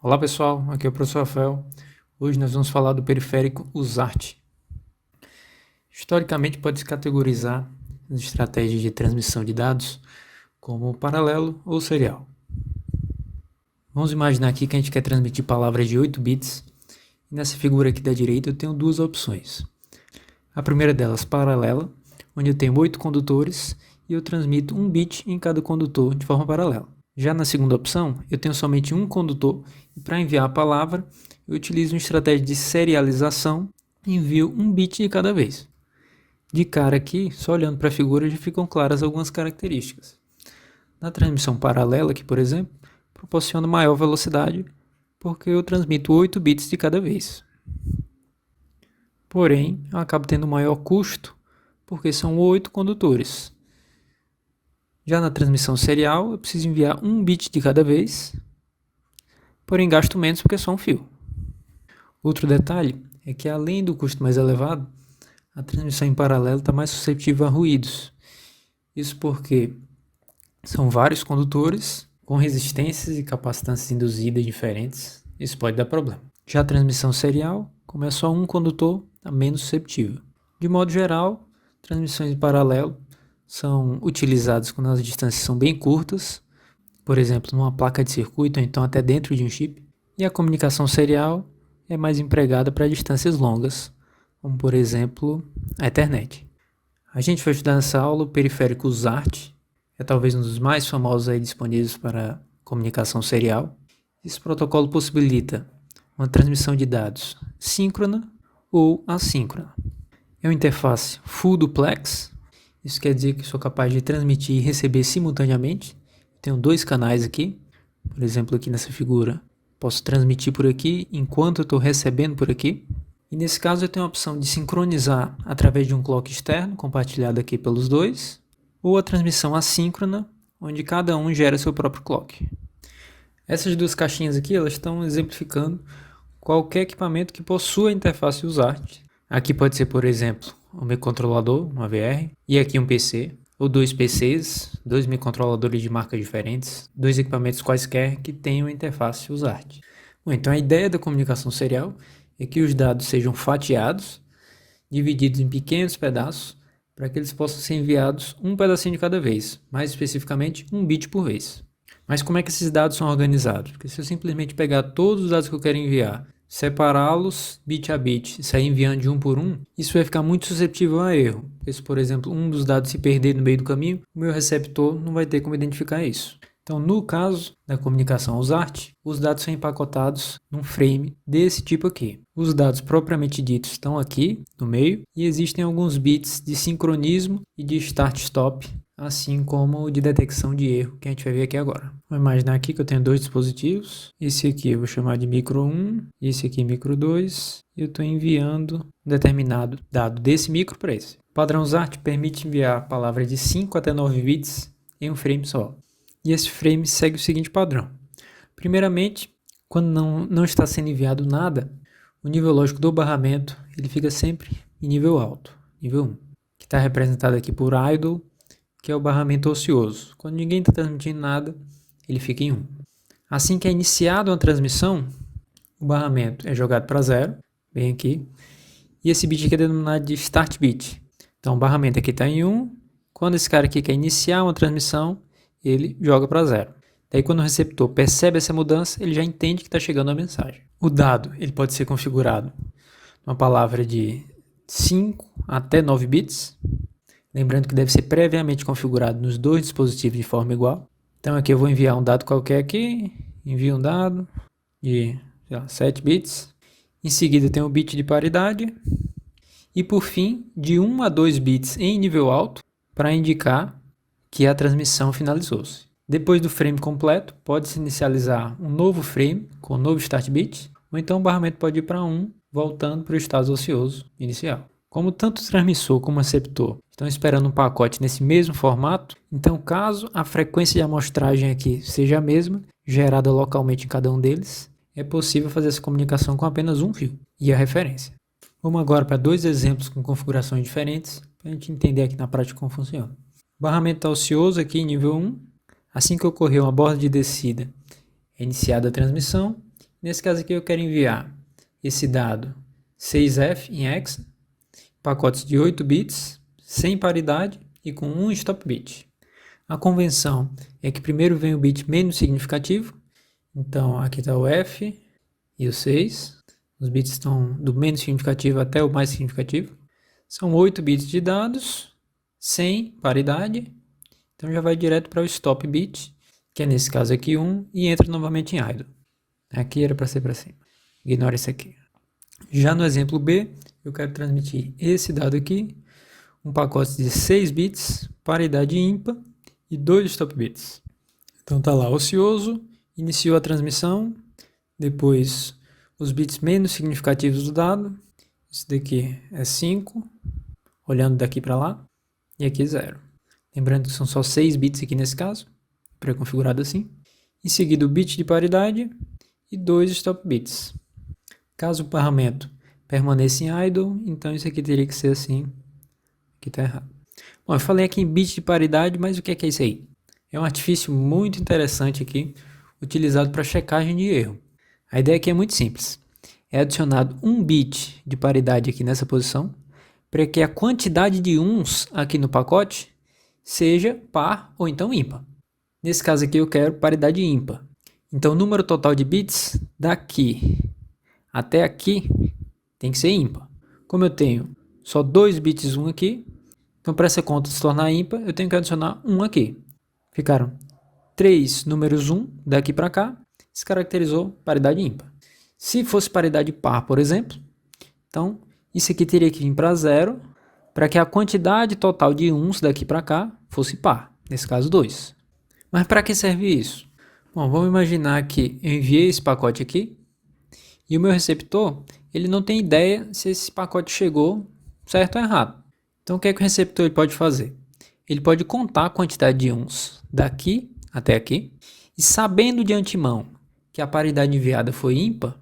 Olá pessoal, aqui é o professor Rafael. Hoje nós vamos falar do periférico USART. Historicamente pode-se categorizar as estratégias de transmissão de dados como paralelo ou serial. Vamos imaginar aqui que a gente quer transmitir palavras de 8 bits e nessa figura aqui da direita eu tenho duas opções. A primeira delas paralela, onde eu tenho 8 condutores e eu transmito 1 bit em cada condutor de forma paralela. Já na segunda opção, eu tenho somente um condutor e para enviar a palavra, eu utilizo uma estratégia de serialização e envio 1 bit de cada vez. De cara aqui, só olhando para a figura já ficam claras algumas características. Na transmissão paralela aqui, por exemplo, proporciona maior velocidade porque eu transmito 8 bits de cada vez. Porém, eu acabo tendo maior custo porque são 8 condutores. Já na transmissão serial, eu preciso enviar 1 bit de cada vez, porém gasto menos porque é só um fio. Outro detalhe é que além do custo mais elevado, a transmissão em paralelo está mais suscetível a ruídos. Isso porque são vários condutores com resistências e capacitâncias induzidas diferentes. Isso pode dar problema. Já a transmissão serial, como é só um condutor, está menos susceptível. De modo geral, transmissões em paralelo são utilizadas quando as distâncias são bem curtas, por exemplo, numa placa de circuito ou então até dentro de um chip. E a comunicação serial é mais empregada para distâncias longas, como por exemplo a Ethernet. A gente vai estudar nessa aula o periférico USART, é talvez um dos mais famosos aí disponíveis para comunicação serial. Esse protocolo possibilita uma transmissão de dados síncrona ou assíncrona. É uma interface full duplex. Isso quer dizer que sou capaz de transmitir e receber simultaneamente. Tenho dois canais aqui. Por exemplo, aqui nessa figura, posso transmitir por aqui enquanto eu estou recebendo por aqui. E nesse caso eu tenho a opção de sincronizar através de um clock externo, compartilhado aqui pelos dois, ou a transmissão assíncrona, onde cada um gera seu próprio clock. Essas duas caixinhas aqui, elas estão exemplificando qualquer equipamento que possua a interface USART. Aqui pode ser, por exemplo, um microcontrolador, uma VR, e aqui um PC, ou dois PCs, dois microcontroladores de marcas diferentes, dois equipamentos quaisquer que tenham a interface USART. Bom, então a ideia da comunicação serial é que os dados sejam fatiados, divididos em pequenos pedaços, para que eles possam ser enviados um pedacinho de cada vez, mais especificamente 1 bit por vez. Mas como é que esses dados são organizados? Porque se eu simplesmente pegar todos os dados que eu quero enviar, separá-los bit a bit e sair enviando de um por um, isso vai ficar muito suscetível a erro. Porque se, por exemplo, um dos dados se perder no meio do caminho, o meu receptor não vai ter como identificar isso. Então, no caso da comunicação USART, os dados são empacotados num frame desse tipo aqui. Os dados propriamente ditos estão aqui no meio e existem alguns bits de sincronismo e de start-stop, assim como de detecção de erro, que a gente vai ver aqui agora. Vou imaginar aqui que eu tenho dois dispositivos. Esse aqui eu vou chamar de micro 1, esse aqui micro 2, e eu estou enviando um determinado dado desse micro para esse. O padrão USART permite enviar a palavra de 5 até 9 bits em um frame só. E esse frame segue o seguinte padrão. Primeiramente, quando não está sendo enviado nada, o nível lógico do barramento ele fica sempre em nível alto, nível 1, que está representado aqui por idle, que é o barramento ocioso. Quando ninguém está transmitindo nada, ele fica em 1. Assim que é iniciada uma transmissão, o barramento é jogado para 0, bem aqui, e esse bit aqui é denominado de start bit. Então o barramento aqui está em 1, quando esse cara aqui quer iniciar uma transmissão, ele joga para 0. Daí quando o receptor percebe essa mudança, ele já entende que está chegando a mensagem. O dado ele pode ser configurado uma palavra de 5 até 9 bits, lembrando que deve ser previamente configurado nos dois dispositivos de forma igual. Então aqui eu vou enviar um dado qualquer aqui, envio um dado de 7 bits, em seguida tem o bit de paridade, e por fim de 1 a 2 bits em nível alto para indicar que a transmissão finalizou-se. Depois do frame completo, pode-se inicializar um novo frame com um novo start bit, ou então o barramento pode ir para 1, voltando para o estado ocioso inicial. Como tanto o transmissor como o receptor estão esperando um pacote nesse mesmo formato, então caso a frequência de amostragem aqui seja a mesma, gerada localmente em cada um deles, é possível fazer essa comunicação com apenas um fio e a referência. Vamos agora para dois exemplos com configurações diferentes, para a gente entender aqui na prática como funciona. O barramento está ocioso aqui em nível 1. Assim que ocorrer uma borda de descida, é iniciada a transmissão. Nesse caso aqui eu quero enviar esse dado 6F em hexa, pacotes de 8 bits, sem paridade e com um stop bit. A convenção é que primeiro vem o bit menos significativo, então aqui está o F e o 6, os bits estão do menos significativo até o mais significativo. São 8 bits de dados, sem paridade, então já vai direto para o stop bit, que é nesse caso aqui 1, e entra novamente em idle. Aqui era para ser para cima, ignora isso aqui. Já no exemplo B, eu quero transmitir esse dado aqui, um pacote de 6 bits, paridade ímpar e 2 stop bits. Então tá lá, ocioso, iniciou a transmissão, depois os bits menos significativos do dado, esse daqui é 5, olhando daqui para lá, e aqui 0. Lembrando que são só 6 bits aqui nesse caso, pré-configurado assim. Em seguida o bit de paridade e 2 stop bits. Caso o paramento permaneça em idle, então isso aqui teria que ser assim. Aqui está errado. Bom, eu falei aqui em bit de paridade, mas o que é isso aí? É um artifício muito interessante aqui, utilizado para checagem de erro. A ideia aqui é muito simples. É adicionado um bit de paridade aqui nessa posição, para que a quantidade de uns aqui no pacote seja par ou então ímpar. Nesse caso aqui eu quero paridade ímpar. Então o número total de bits daqui até aqui tem que ser ímpar. Como eu tenho só 2 bits 1 aqui, então para essa conta se tornar ímpar, eu tenho que adicionar 1 aqui. Ficaram 3 números 1 daqui para cá, se caracterizou paridade ímpar. Se fosse paridade par, por exemplo, então isso aqui teria que vir para 0, para que a quantidade total de uns daqui para cá fosse par, nesse caso 2. Mas para que serve isso? Bom, vamos imaginar que eu enviei esse pacote aqui, e o meu receptor, ele não tem ideia se esse pacote chegou certo ou errado. Então o que é que o receptor ele pode fazer? Ele pode contar a quantidade de uns daqui até aqui, e sabendo de antemão que a paridade enviada foi ímpar,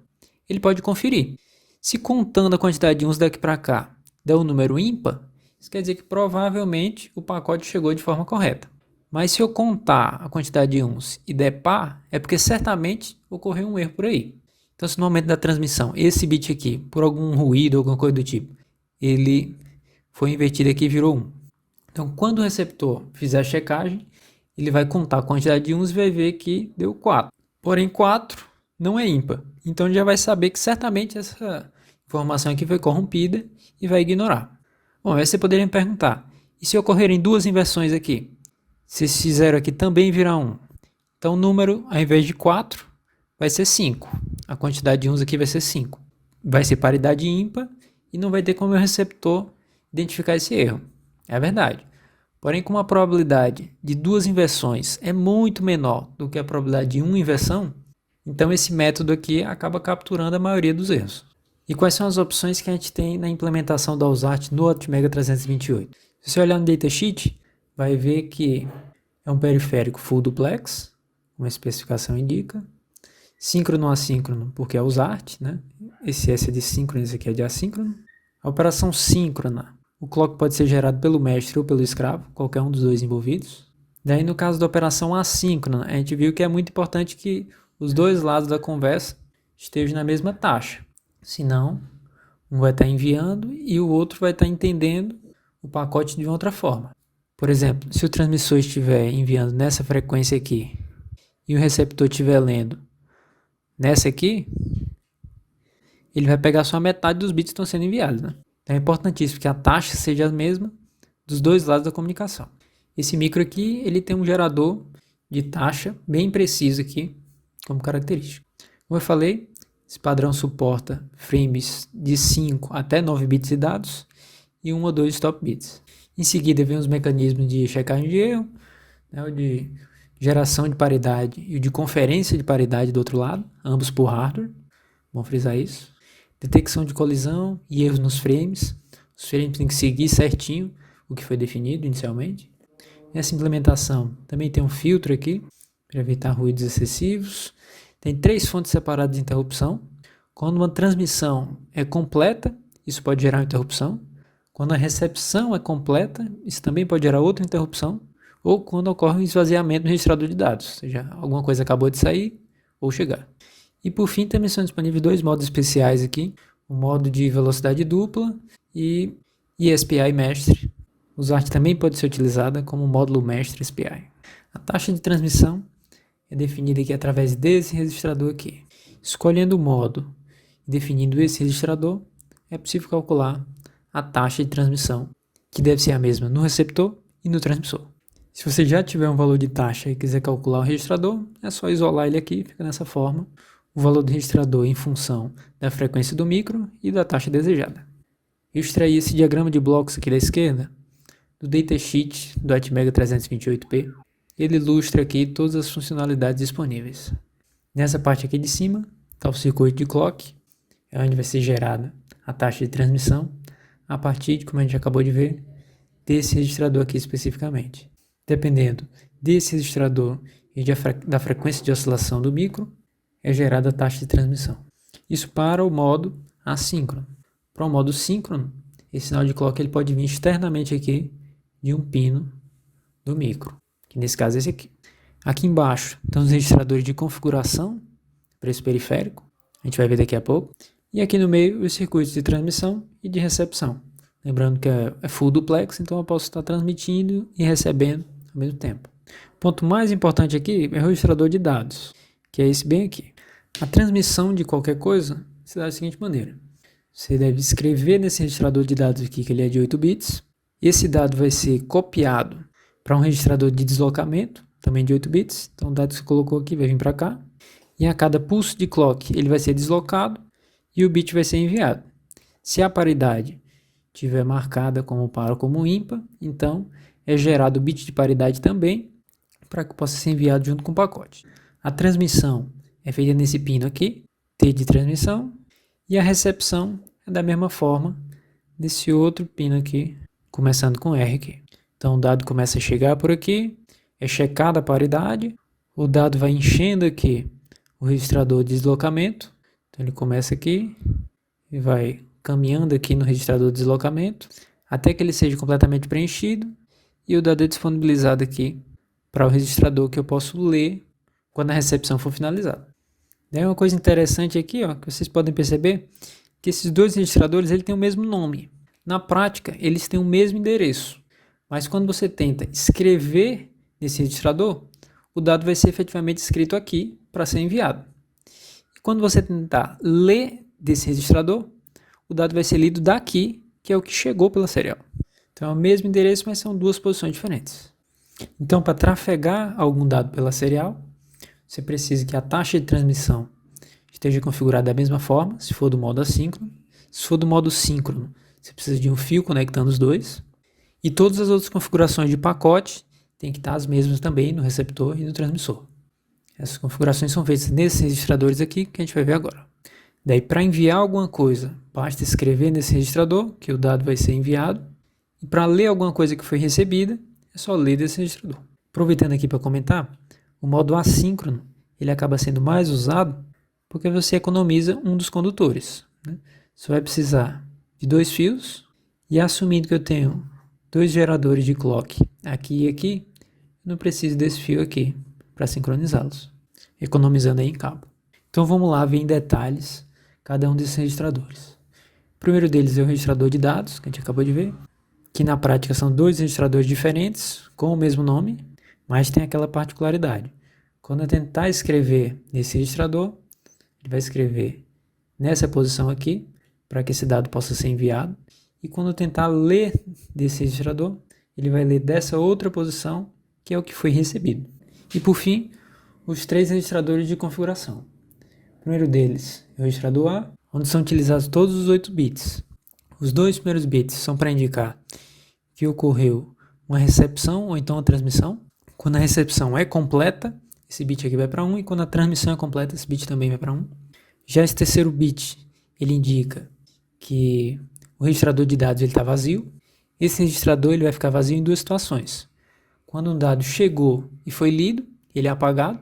ele pode conferir. Se contando a quantidade de uns daqui para cá der um número ímpar, isso quer dizer que provavelmente o pacote chegou de forma correta. Mas se eu contar a quantidade de uns e der par, é porque certamente ocorreu um erro por aí. Então se no momento da transmissão, esse bit aqui, por algum ruído ou alguma coisa do tipo, ele foi invertido aqui e virou 1. Então quando o receptor fizer a checagem, ele vai contar a quantidade de uns e vai ver que deu 4. Porém 4 não é ímpar. Então ele já vai saber que certamente essa informação aqui foi corrompida e vai ignorar. Bom, aí você poderia me perguntar, e se ocorrerem duas inversões aqui? Se esse 0 aqui também virar 1. Então o número, ao invés de 4, vai ser 5. A quantidade de uns aqui vai ser 5. Vai ser paridade ímpar e não vai ter como o receptor identificar esse erro. É verdade. Porém, como a probabilidade de duas inversões é muito menor do que a probabilidade de uma inversão, então esse método aqui acaba capturando a maioria dos erros. E quais são as opções que a gente tem na implementação da USART no Atmega 328? Se você olhar no datasheet, vai ver que é um periférico full duplex, como a especificação indica, síncrono assíncrono, porque é USART, né? Esse S é de síncrono, esse aqui é de assíncrono. A operação síncrona, o clock pode ser gerado pelo mestre ou pelo escravo, qualquer um dos dois envolvidos. Daí no caso da operação assíncrona, a gente viu que é muito importante que os dois lados da conversa estejam na mesma taxa. Senão, um vai estar enviando e o outro vai estar entendendo o pacote de uma outra forma. Por exemplo, se o transmissor estiver enviando nessa frequência aqui e o receptor estiver lendo nessa aqui, ele vai pegar só a metade dos bits que estão sendo enviados, né? Então é importantíssimo que a taxa seja a mesma dos dois lados da comunicação. Esse micro aqui, ele tem um gerador de taxa bem preciso aqui, como característica. Como eu falei, esse padrão suporta frames de 5 até 9 bits de dados e 1 ou 2 stop bits. Em seguida vem os mecanismos de checagem de erro, né, o de geração de paridade e o de conferência de paridade do outro lado, ambos por hardware. Vamos frisar isso. Detecção de colisão e erros nos frames. Os frames têm que seguir certinho o que foi definido inicialmente. Nessa implementação também tem um filtro aqui para evitar ruídos excessivos. Tem 3 fontes separadas de interrupção. Quando uma transmissão é completa, isso pode gerar uma interrupção. Quando a recepção é completa, isso também pode gerar outra interrupção. Ou quando ocorre um esvaziamento no registrador de dados, ou seja, alguma coisa acabou de sair ou chegar. E por fim, também são disponíveis dois modos especiais aqui, o modo de velocidade dupla e SPI mestre. O ZART também pode ser utilizada como módulo mestre SPI. A taxa de transmissão é definida aqui através desse registrador aqui. Escolhendo o modo e definindo esse registrador, é possível calcular a taxa de transmissão, que deve ser a mesma no receptor e no transmissor. Se você já tiver um valor de taxa e quiser calcular o registrador, é só isolar ele aqui, fica dessa forma, o valor do registrador em função da frequência do micro e da taxa desejada. Eu extraí esse diagrama de blocos aqui da esquerda do datasheet do Atmega 328P. Ele ilustra aqui todas as funcionalidades disponíveis. Nessa parte aqui de cima está o circuito de clock, é onde vai ser gerada a taxa de transmissão a partir de, como a gente acabou de ver, desse registrador aqui especificamente. Dependendo desse registrador e da frequência de oscilação do micro, é gerada a taxa de transmissão. Isso para o modo assíncrono. Para o modo síncrono, esse sinal de clock ele pode vir externamente aqui de um pino do micro, que nesse caso é esse aqui. Aqui embaixo estão os registradores de configuração para esse periférico, a gente vai ver daqui a pouco. E aqui no meio os circuitos de transmissão e de recepção. Lembrando que é full duplex, então eu posso estar transmitindo e recebendo ao mesmo tempo. O ponto mais importante aqui é o registrador de dados, que é esse bem aqui. A transmissão de qualquer coisa se dá da seguinte maneira. Você deve escrever nesse registrador de dados aqui, que ele é de 8 bits. Esse dado vai ser copiado para um registrador de deslocamento, também de 8 bits. Então o dado que você colocou aqui vai vir para cá. E a cada pulso de clock ele vai ser deslocado e o bit vai ser enviado. Se a paridade estiver marcada como par ou como ímpar, então é gerado o bit de paridade também para que possa ser enviado junto com o pacote. A transmissão é feita nesse pino aqui, T de transmissão, e a recepção é da mesma forma nesse outro pino aqui, começando com R aqui. Então o dado começa a chegar por aqui, é checada a paridade, o dado vai enchendo aqui o registrador de deslocamento, então ele começa aqui e vai caminhando aqui no registrador de deslocamento, até que ele seja completamente preenchido, e o dado é disponibilizado aqui para o registrador que eu posso ler quando a recepção for finalizada. Daí uma coisa interessante aqui, ó, que vocês podem perceber, que esses dois registradores ele têm o mesmo nome. Na prática, eles têm o mesmo endereço, mas quando você tenta escrever nesse registrador, o dado vai ser efetivamente escrito aqui para ser enviado. E quando você tentar ler desse registrador, o dado vai ser lido daqui, que é o que chegou pela serial. Então é o mesmo endereço, mas são duas posições diferentes. Então, para trafegar algum dado pela serial, você precisa que a taxa de transmissão esteja configurada da mesma forma, se for do modo assíncrono. Se for do modo síncrono, você precisa de um fio conectando os dois. E todas as outras configurações de pacote têm que estar as mesmas também no receptor e no transmissor. Essas configurações são feitas nesses registradores aqui que a gente vai ver agora. Daí, para enviar alguma coisa, basta escrever nesse registrador que o dado vai ser enviado. E para ler alguma coisa que foi recebida, é só ler desse registrador. Aproveitando aqui para comentar, o modo assíncrono ele acaba sendo mais usado porque você economiza um dos condutores, né? Você vai precisar de dois fios e assumindo que eu tenho dois geradores de clock aqui e aqui, eu não preciso desse fio aqui para sincronizá-los, economizando aí em cabo. Então vamos lá ver em detalhes cada um desses registradores. O primeiro deles é o registrador de dados, que a gente acabou de ver, que na prática são dois registradores diferentes com o mesmo nome, mas tem aquela particularidade. Quando eu tentar escrever nesse registrador, ele vai escrever nessa posição aqui, para que esse dado possa ser enviado. E quando eu tentar ler desse registrador, ele vai ler dessa outra posição, que é o que foi recebido. E por fim, os três registradores de configuração. O primeiro deles é o registrador A, onde são utilizados todos os 8 bits. Os dois primeiros bits são para indicar que ocorreu uma recepção ou então uma transmissão. Quando a recepção é completa, esse bit aqui vai para 1, e quando a transmissão é completa, esse bit também vai para 1. Já esse terceiro bit, ele indica que o registrador de dados está vazio. Esse registrador ele vai ficar vazio em duas situações. Quando um dado chegou e foi lido, ele é apagado,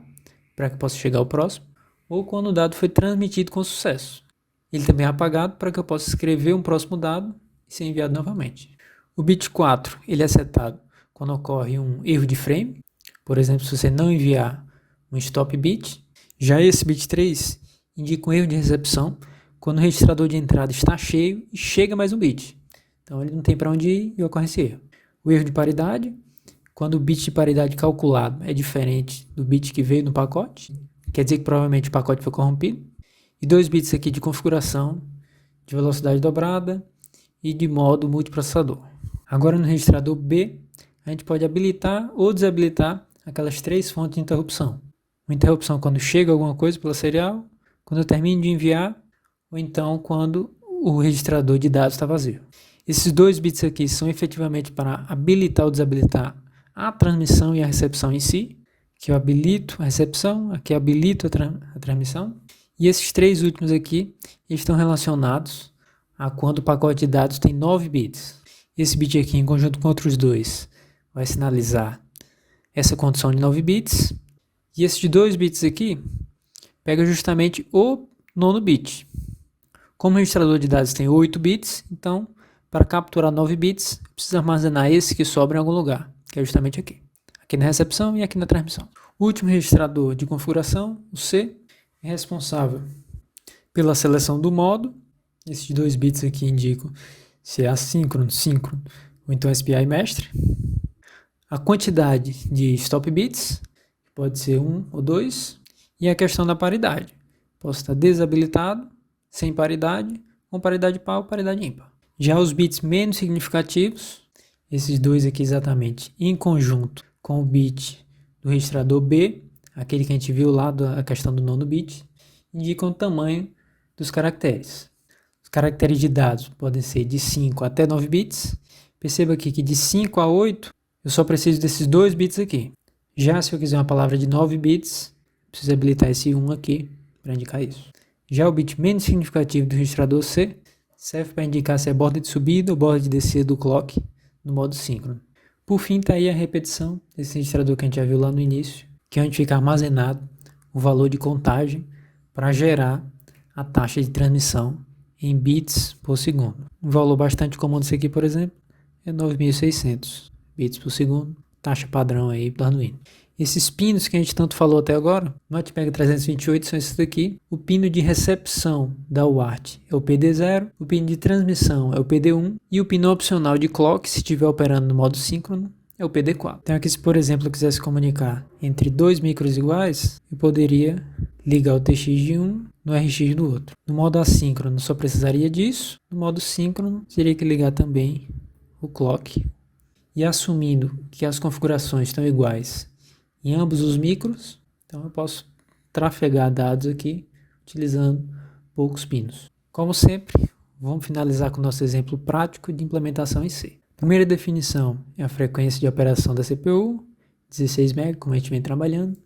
para que possa chegar ao próximo. Ou quando o dado foi transmitido com sucesso. Ele também é apagado para que eu possa escrever um próximo dado e ser enviado novamente. O bit 4 ele é setado quando ocorre um erro de frame. Por exemplo, se você não enviar um stop bit. Já esse bit 3 indica um erro de recepção quando o registrador de entrada está cheio e chega mais um bit. Então ele não tem para onde ir e ocorre esse erro. O erro de paridade, quando o bit de paridade calculado é diferente do bit que veio no pacote, quer dizer que provavelmente o pacote foi corrompido. E 2 bits aqui de configuração, de velocidade dobrada e de modo multiprocessador. Agora no registrador B, a gente pode habilitar ou desabilitar aquelas 3 fontes de interrupção. Uma interrupção quando chega alguma coisa pela serial, quando eu termino de enviar, ou então quando o registrador de dados está vazio. Esses 2 bits aqui são efetivamente para habilitar ou desabilitar a transmissão e a recepção em si, que eu habilito a recepção, aqui eu habilito a transmissão, e esses 3 últimos aqui estão relacionados a quando o pacote de dados tem 9 bits. Esse bit aqui, em conjunto com outros 2, vai sinalizar essa condição de 9 bits, e esse de 2 bits aqui pega justamente o 9º bit. Como o registrador de dados tem 8 bits, então para capturar 9 bits, eu preciso armazenar esse que sobra em algum lugar, que é justamente aqui. Aqui na recepção e aqui na transmissão. O último registrador de configuração, o C, é responsável pela seleção do modo. Esses 2 bits aqui indicam se é assíncrono, síncrono ou então SPI mestre. A quantidade de stop bits, pode ser 1 ou 2. E a questão da paridade. Posso estar desabilitado, sem paridade, com paridade par ou paridade ímpar. Já os bits menos significativos, esses 2 aqui exatamente, em conjunto com o bit do registrador B, aquele que a gente viu lá da questão do 9º bit, indicam o tamanho dos caracteres. Os caracteres de dados podem ser de 5 até 9 bits. Perceba aqui que de 5 a 8, eu só preciso desses 2 bits aqui. Já se eu quiser uma palavra de 9 bits, preciso habilitar esse 1 aqui para indicar isso. Já o bit menos significativo do registrador C serve para indicar se é borda de subida ou borda de descida do clock no modo síncrono. Por fim, está aí a repetição desse registrador que a gente já viu lá no início, que é onde fica armazenado o valor de contagem para gerar a taxa de transmissão em bits por segundo. Um valor bastante comum desse aqui, por exemplo, é 9.600 bits por segundo, taxa padrão aí do Arduino. Esses pinos que a gente tanto falou até agora, no Atmega 328 são esses daqui. O pino de recepção da UART é o PD0, o pino de transmissão é o PD1 e o pino opcional de clock, se estiver operando no modo síncrono, é o PD4. Então aqui, se por exemplo eu quisesse comunicar entre 2 micros iguais, eu poderia ligar o TX de um no RX do outro. No modo assíncrono só precisaria disso, no modo síncrono teria que ligar também o clock. E assumindo que as configurações estão iguais em ambos os micros, então eu posso trafegar dados aqui utilizando poucos pinos. Como sempre, vamos finalizar com o nosso exemplo prático de implementação em C. A primeira definição é a frequência de operação da CPU, 16 MHz, como a gente vem trabalhando.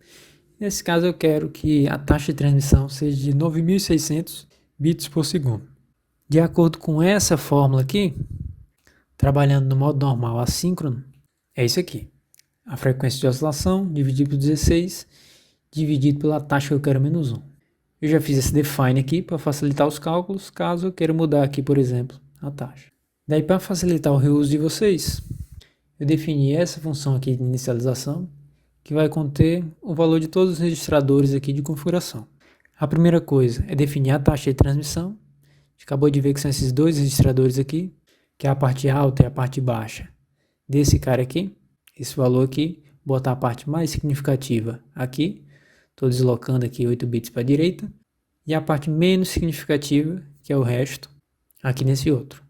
Nesse caso eu quero que a taxa de transmissão seja de 9.600 bits por segundo. De acordo com essa fórmula aqui, trabalhando no modo normal assíncrono, é isso aqui. A frequência de oscilação dividido por 16, dividido pela taxa que eu quero menos 1. Eu já fiz esse define aqui para facilitar os cálculos, caso eu queira mudar aqui, por exemplo, a taxa. Daí, para facilitar o reuso de vocês, eu defini essa função aqui de inicialização, que vai conter o valor de todos os registradores aqui de configuração. A primeira coisa é definir a taxa de transmissão. A gente acabou de ver que são esses 2 registradores aqui, que é a parte alta e a parte baixa desse cara aqui. Esse valor aqui, botar a parte mais significativa aqui, estou deslocando aqui 8 bits para a direita, e a parte menos significativa, que é o resto, aqui nesse outro.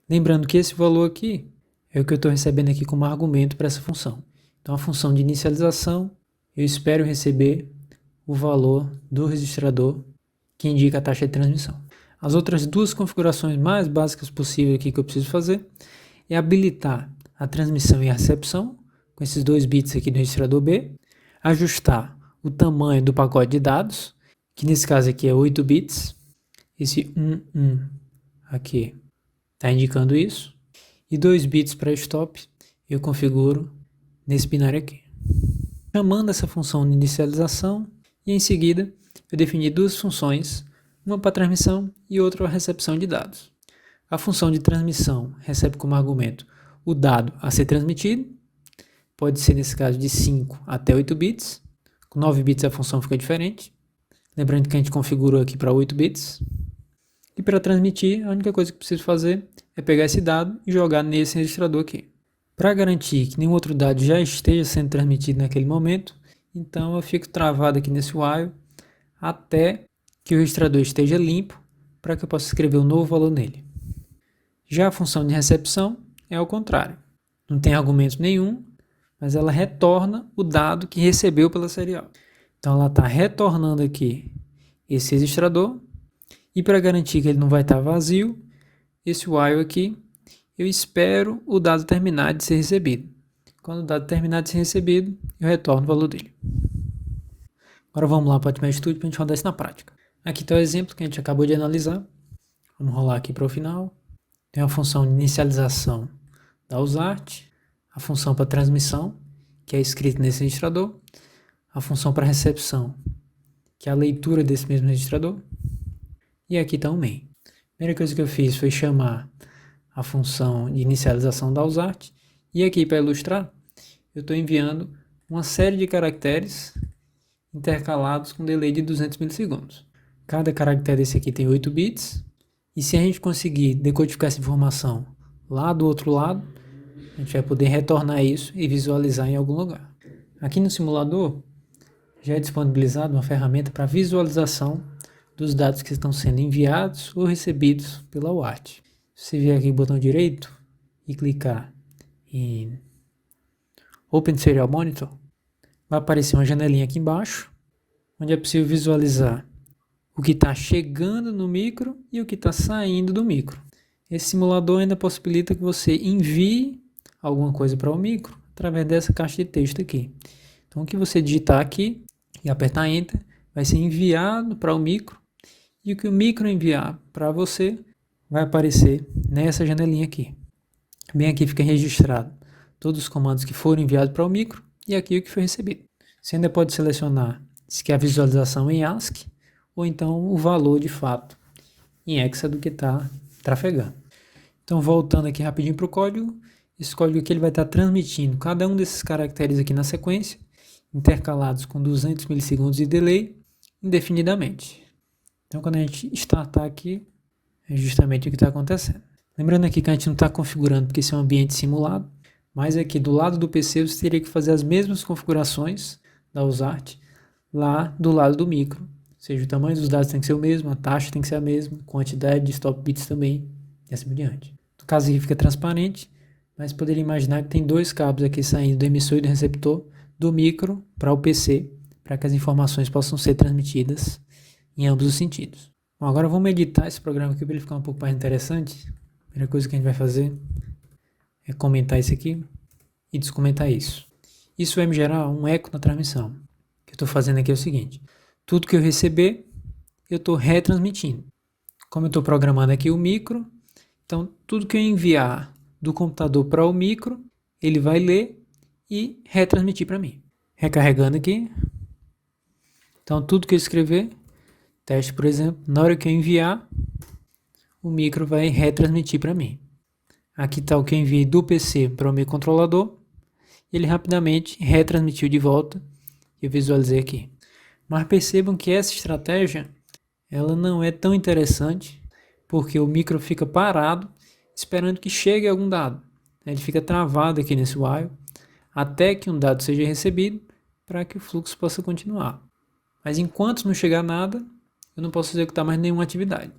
Lembrando que esse valor aqui é o que eu estou recebendo aqui como argumento para essa função. Então a função de inicialização, eu espero receber o valor do registrador que indica a taxa de transmissão. As outras 2 configurações mais básicas possíveis aqui que eu preciso fazer é habilitar a transmissão e a recepção, com esses 2 bits aqui do registrador B, ajustar o tamanho do pacote de dados, que nesse caso aqui é 8 bits, esse 1 aqui está indicando isso, e 2 bits para stop eu configuro nesse binário aqui. Chamando essa função de inicialização, e em seguida eu defini 2 funções, uma para transmissão e outra para recepção de dados. A função de transmissão recebe como argumento o dado a ser transmitido, pode ser nesse caso de 5 até 8 bits, com 9 bits a função fica diferente, Lembrando que a gente configurou aqui para 8 bits. E para transmitir, a única coisa que preciso fazer é pegar esse dado e jogar nesse registrador aqui. Para garantir que nenhum outro dado já esteja sendo transmitido naquele momento, então eu fico travado aqui nesse while até que o registrador esteja limpo para que eu possa escrever um novo valor nele. Já a função de recepção é ao contrário. Não tem argumento nenhum, mas ela retorna o dado que recebeu pela serial. Então ela está retornando aqui esse registrador e para garantir que ele não vai estar vazio, esse while aqui, eu espero o dado terminar de ser recebido. Quando o dado terminar de ser recebido, eu retorno o valor dele. Agora vamos lá para o Ultimate Studio para a gente rodar isso na prática. Aqui está o exemplo que a gente acabou de analisar. Vamos rolar aqui para o final. Tem a função de inicialização da USART, a função para transmissão, que é escrita nesse registrador, a função para recepção, que é a leitura desse mesmo registrador, e aqui está o main. A primeira coisa que eu fiz foi chamar a função de inicialização da USART, e aqui para ilustrar, eu estou enviando uma série de caracteres intercalados com delay de 200 milissegundos. Cada caractere desse aqui tem 8 bits, e se a gente conseguir decodificar essa informação lá do outro lado, a gente vai poder retornar isso e visualizar em algum lugar. Aqui no simulador, já é disponibilizada uma ferramenta para visualização dos dados que estão sendo enviados ou recebidos pela UART. Se você vier aqui no botão direito e clicar em Open Serial Monitor, vai aparecer uma janelinha aqui embaixo, onde é possível visualizar o que está chegando no micro e o que está saindo do micro. Esse simulador ainda possibilita que você envie alguma coisa para o micro através dessa caixa de texto aqui. Então, o que você digitar aqui e apertar Enter vai ser enviado para o micro, e o que o micro enviar para você vai aparecer nessa janelinha aqui. Bem aqui fica registrado todos os comandos que foram enviados para o micro e aqui o que foi recebido. Você ainda pode selecionar se quer a visualização em ASCII ou então o valor de fato em hexa do que está trafegando. Então, voltando aqui rapidinho para o código, esse código aqui ele vai estar transmitindo cada um desses caracteres aqui na sequência, intercalados com 200 milissegundos de delay, indefinidamente. Então, quando a gente startar aqui, é justamente o que está acontecendo. Lembrando aqui que a gente não está configurando porque esse é um ambiente simulado, mas aqui do lado do PC você teria que fazer as mesmas configurações da USART lá do lado do micro. Ou seja, o tamanho dos dados tem que ser o mesmo, a taxa tem que ser a mesma, quantidade de stop bits também, e assim por diante. No caso aqui fica transparente, mas poderia imaginar que tem dois cabos aqui saindo do emissor e do receptor, do micro para o PC, para que as informações possam ser transmitidas em ambos os sentidos. Bom, agora vamos editar esse programa aqui para ele ficar um pouco mais interessante. A primeira coisa que a gente vai fazer é comentar isso aqui e descomentar isso. Isso vai me gerar um eco na transmissão. O que eu estou fazendo aqui é o seguinte: tudo que eu receber, eu estou retransmitindo. Como eu estou programando aqui o micro, então tudo que eu enviar do computador para o micro, ele vai ler e retransmitir para mim. Recarregando aqui. Então tudo que eu escrever, teste por exemplo, na hora que eu enviar, o micro vai retransmitir para mim. Aqui está o que eu enviei do PC para o meu controlador. Ele rapidamente retransmitiu de volta. Eu visualizei aqui. Mas percebam que essa estratégia ela não é tão interessante, porque o micro fica parado esperando que chegue algum dado. Ele fica travado aqui nesse while até que um dado seja recebido para que o fluxo possa continuar. Mas enquanto não chegar nada, eu não posso executar mais nenhuma atividade.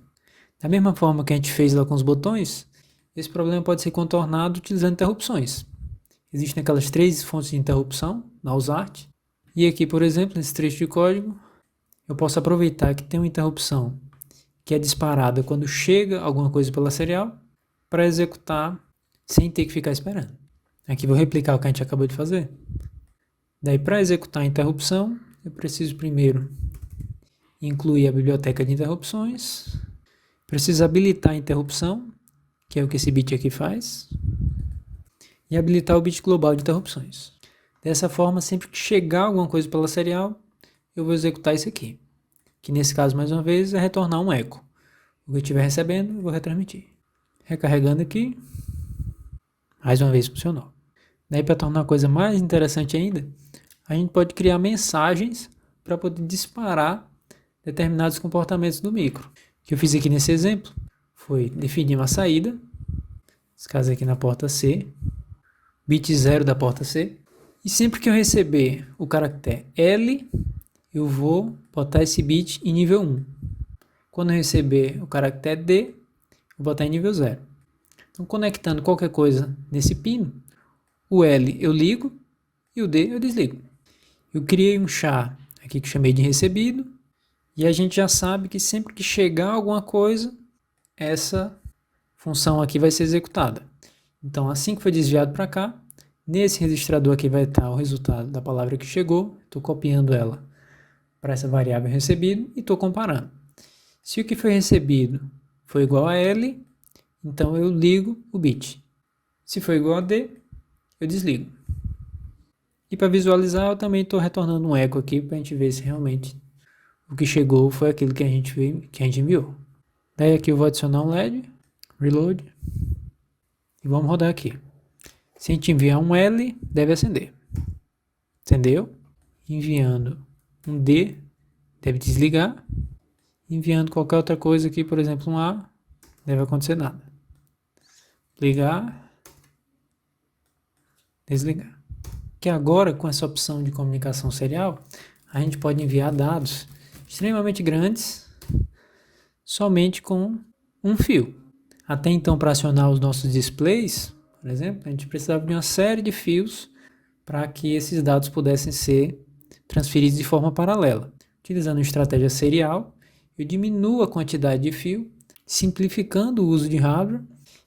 Da mesma forma que a gente fez lá com os botões, esse problema pode ser contornado utilizando interrupções. Existem aquelas 3 fontes de interrupção na USART. E aqui, por exemplo, nesse trecho de código, eu posso aproveitar que tem uma interrupção que é disparada quando chega alguma coisa pela serial para executar sem ter que ficar esperando. Aqui vou replicar o que a gente acabou de fazer. Daí, para executar a interrupção, eu preciso primeiro incluir a biblioteca de interrupções. Preciso habilitar a interrupção, que é o que esse bit aqui faz, e habilitar o bit global de interrupções. Dessa forma, sempre que chegar alguma coisa pela serial, eu vou executar isso aqui, que nesse caso, mais uma vez, é retornar um eco. O que eu estiver recebendo, eu vou retransmitir. Recarregando aqui, mais uma vez funcionou. Daí, para tornar a coisa mais interessante ainda, a gente pode criar mensagens para poder disparar determinados comportamentos do micro. O que eu fiz aqui nesse exemplo foi definir uma saída, nesse caso aqui na porta C, bit 0 da porta C, e sempre que eu receber o caractere L, eu vou botar esse bit em nível 1. Quando eu receber o caractere D, eu vou botar em nível 0. Então, conectando qualquer coisa nesse pino, o L eu ligo e o D eu desligo. Eu criei um char aqui que chamei de recebido, e a gente já sabe que sempre que chegar alguma coisa, essa função aqui vai ser executada. Então, assim que foi desviado para cá, nesse registrador aqui vai estar o resultado da palavra que chegou. Estou copiando ela para essa variável recebido e estou comparando. Se o que foi recebido foi igual a L, então eu ligo o bit. Se for igual a D, eu desligo. E para visualizar, eu também estou retornando um eco aqui para a gente ver se realmente o que chegou foi aquilo que a gente enviou. Daí aqui eu vou adicionar um LED, reload, e vamos rodar aqui. Se a gente enviar um L, deve acender. Acendeu. Enviando um D, deve desligar. Enviando qualquer outra coisa aqui, por exemplo um A, deve acontecer nada. Ligar, desligar. Que agora, com essa opção de comunicação serial, a gente pode enviar dados extremamente grandes somente com um fio. Até então, para acionar os nossos displays, por exemplo, a gente precisava de uma série de fios para que esses dados pudessem ser transferidos de forma paralela. Utilizando uma estratégia serial, eu diminuo a quantidade de fio, simplificando o uso de hardware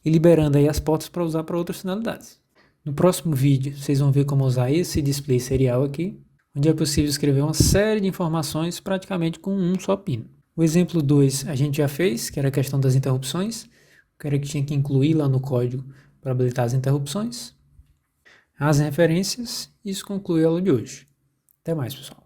e liberando aí as portas para usar para outras finalidades. No próximo vídeo, vocês vão ver como usar esse display serial aqui, onde é possível escrever uma série de informações praticamente com um só pino. O exemplo 2 a gente já fez, que era a questão das interrupções, que era que tinha que incluir lá no código para habilitar as interrupções. As referências, isso conclui a aula de hoje. Até mais, pessoal.